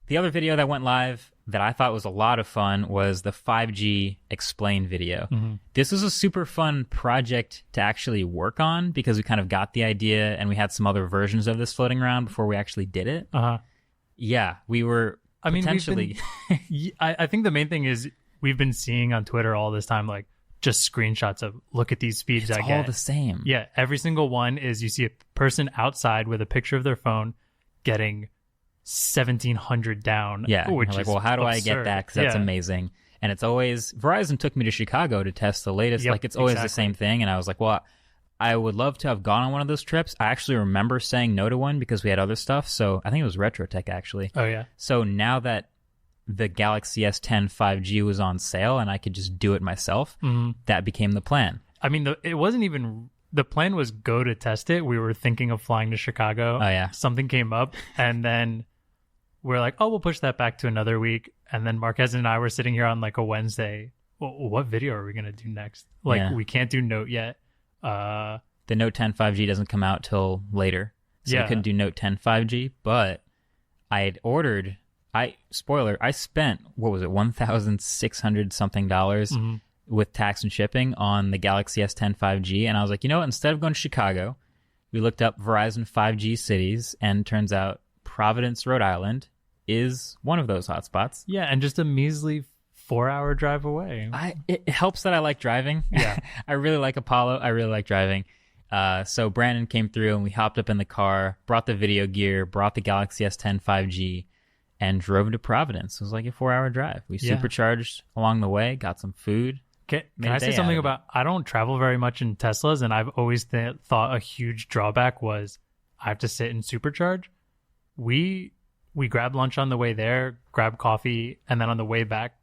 The other video that went live that I thought was a lot of fun was the 5G explain video. This was a super fun project to actually work on because we kind of got the idea and we had some other versions of this floating around before we actually did it. Yeah, we were potentially... I think the main thing is we've been seeing on Twitter all this time, like, just screenshots of, look at these speeds I get. It's all the same. Yeah, every single one is you see a person outside with a picture of their phone getting 1,700 down. Yeah, which like, is well, how do absurd. I get that? Because that's amazing. And it's always... Verizon took me to Chicago to test the latest. Like, it's always the same thing. And I was like, well, I would love to have gone on one of those trips. I actually remember saying no to one because we had other stuff. So I think it was RetroTech, actually. Oh, yeah. So now that the Galaxy S10 5G was on sale and I could just do it myself, that became the plan. I mean, it wasn't even... The plan was go to test it. We were thinking of flying to Chicago. Oh, yeah. Something came up, and then we're like, oh, we'll push that back to another week. And then Marques and I were sitting here on like a Wednesday. Well, what video are we going to do next? Like, we can't do Note yet. The Note 10 5G doesn't come out till later. So I couldn't do Note 10 5G, but I had ordered... I spent, what was it, $1,600 something with tax and shipping on the Galaxy S10 5G. And I was like, you know what? Instead of going to Chicago, we looked up Verizon 5G cities, and turns out Providence, Rhode Island is one of those hotspots. Yeah, and just a measly 4-hour drive away. It helps that I like driving. Yeah. I really like Apollo. I really like driving. So Brandon came through, and we hopped up in the car, brought the video gear, brought the Galaxy S10 5G, and drove to Providence. It was like a 4-hour drive. We supercharged along the way, got some food. Can I say something about, I don't travel very much in Teslas, and I've always thought a huge drawback was I have to sit and supercharge. We grabbed lunch on the way there, grabbed coffee, and then on the way back,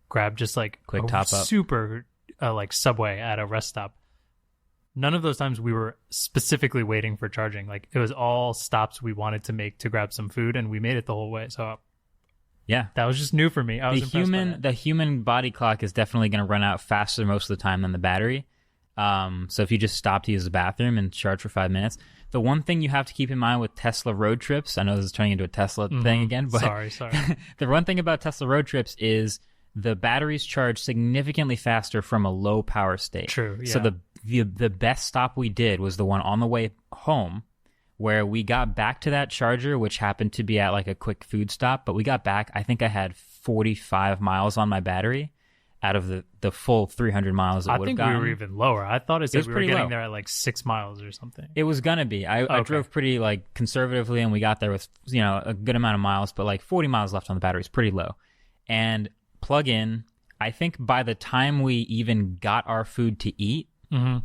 grabbed just like quick top up, super like Subway at a rest stop. None of those times we were specifically waiting for charging. Like, it was all stops we wanted to make to grab some food, and we made it the whole way. So yeah, that was just new for me. I was impressed by that. The human body clock is definitely going to run out faster most of the time than the battery. So if you just stop to use the bathroom and charge for 5 minutes, the one thing you have to keep in mind with Tesla road trips, I know this is turning into a Tesla thing again, but sorry. The one thing about Tesla road trips is the batteries charge significantly faster from a low power state. True. Yeah. So the best stop we did was the one on the way home, where we got back to that charger, which happened to be at like a quick food stop. But we got back, I think I had 45 miles on my battery out of the full 300 miles it would have gotten. We were even lower. I thought it said we were getting low. there at like 6 miles or something. It was going to be. I drove pretty like conservatively, and we got there with, you know, a good amount of miles, but like 40 miles left on the battery is pretty low. And plug in, I think by the time we even got our food to eat,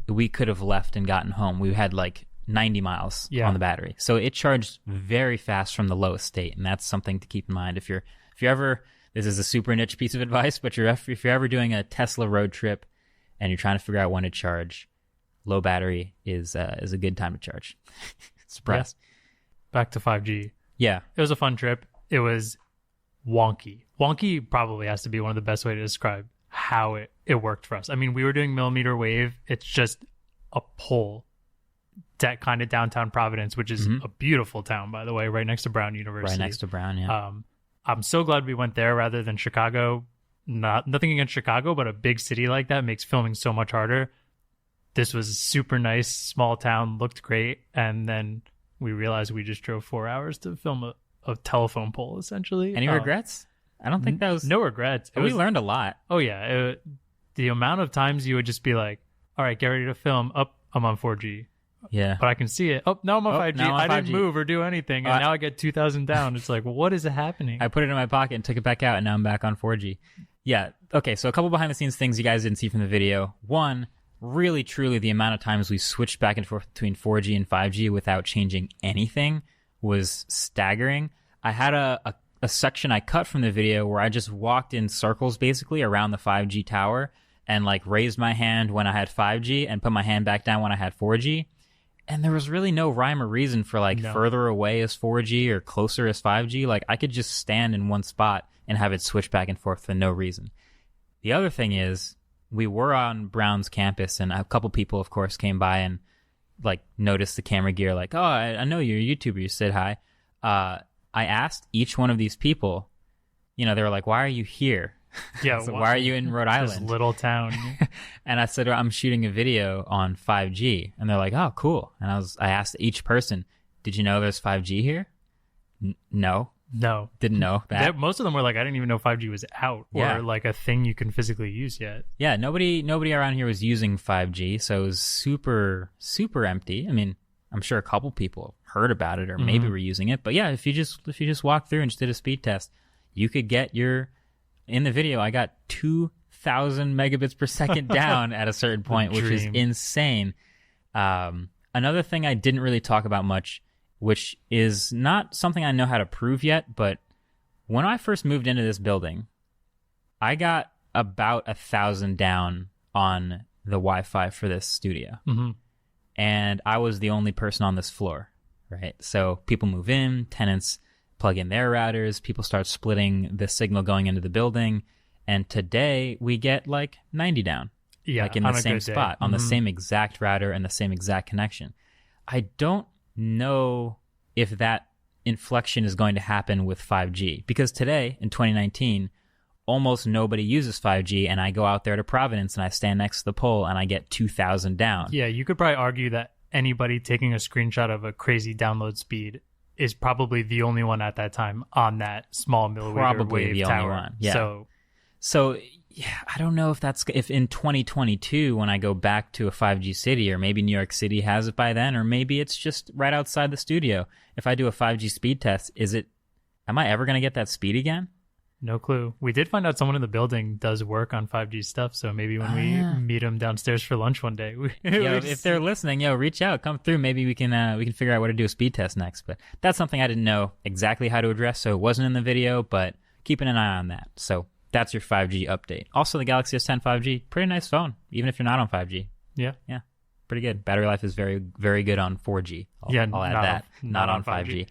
we could have left and gotten home. We had like 90 miles on the battery. So it charged very fast from the lowest state. And that's something to keep in mind. If you're ever, this is a super niche piece of advice, but if you're ever doing a Tesla road trip and you're trying to figure out when to charge, low battery is a good time to charge. Surprise. Yeah. Back to 5G. Yeah. It was a fun trip. It was wonky. Wonky probably has to be one of the best way to describe how it worked for us. I mean, we were doing millimeter wave. It's just a pole kind of downtown Providence, which is a beautiful town, by the way, right next to Brown University. Right next to Brown, yeah. I'm so glad we went there rather than Chicago. Nothing against Chicago, but a big city like that makes filming so much harder. This was super nice, small town, looked great, and then we realized we just drove 4 hours to film a telephone pole, essentially. Any regrets? I don't think that was... No regrets. We learned a lot. Oh, yeah. The amount of times you would just be like, all right, get ready to film. I'm on 4G. Yeah. But I can see it. Now I'm on 5G. Now I'm on I 5G. Didn't move or do anything, and now I get 2,000 down. It's like, well, what is happening? I put it in my pocket and took it back out, and now I'm back on 4G. Yeah. Okay, so a couple behind-the-scenes things you guys didn't see from the video. One, really, truly, the amount of times we switched back and forth between 4G and 5G without changing anything was staggering. I had a section I cut from the video where I just walked in circles basically around the 5G tower and like raised my hand when I had 5G and put my hand back down when I had 4G. And there was really no rhyme or reason for like further away as 4G or closer as 5G. Like I could just stand in one spot and have it switch back and forth for no reason. The other thing is we were on Brown's campus and a couple people, of course, came by and like noticed the camera gear like, oh, I know you're a YouTuber. You said hi. I asked each one of these people, they were like, "Why are you here?" Yeah. So why are you in Rhode This Island? little town. And I said, "I'm shooting a video on 5G." And they're like, "Oh, cool." And I asked each person, "Did you know there's 5G here?" No. No. Didn't know that. Most of them were like, I didn't even know 5G was out Yeah. or like a thing you can physically use yet. Yeah, nobody around here was using 5G, so it was super, super empty. I mean, I'm sure a couple people heard about it or maybe were using it, but yeah, if you just walk through and just did a speed test, you could get in the video, I got 2,000 megabits per second down at a certain point, which is insane. Another thing I didn't really talk about much, which is not something I know how to prove yet, but when I first moved into this building, I got about 1,000 down on the Wi-Fi for this studio. Mm-hmm. And I was the only person on this floor, right? So people move in, tenants plug in their routers, people start splitting the signal going into the building, and today we get like 90 down. Yeah, like in the same spot, on the same exact router and the same exact connection. I don't know if that inflection is going to happen with 5G, because today in 2019 almost nobody uses 5G, and I go out there to Providence and I stand next to the pole and I get 2,000 down. Yeah, you could probably argue that anybody taking a screenshot of a crazy download speed is probably the only one at that time on that small millimeter wave the tower. only one. Yeah. So yeah, I don't know if in 2022 when I go back to a 5G city, or maybe New York City has it by then, or maybe it's just right outside the studio. If I do a 5G speed test, am I ever going to get that speed again? No clue. We did find out someone in the building does work on 5G stuff, so maybe when we meet them downstairs for lunch one day, if they're listening, reach out, come through. Maybe we can figure out what to do a speed test next. But that's something I didn't know exactly how to address, so it wasn't in the video. But keeping an eye on that. So that's your 5G update. Also, the Galaxy S10 5G, pretty nice phone, even if you're not on 5G. Yeah, pretty good. Battery life is very, very good on 4G. I'll add that. Not on 5G.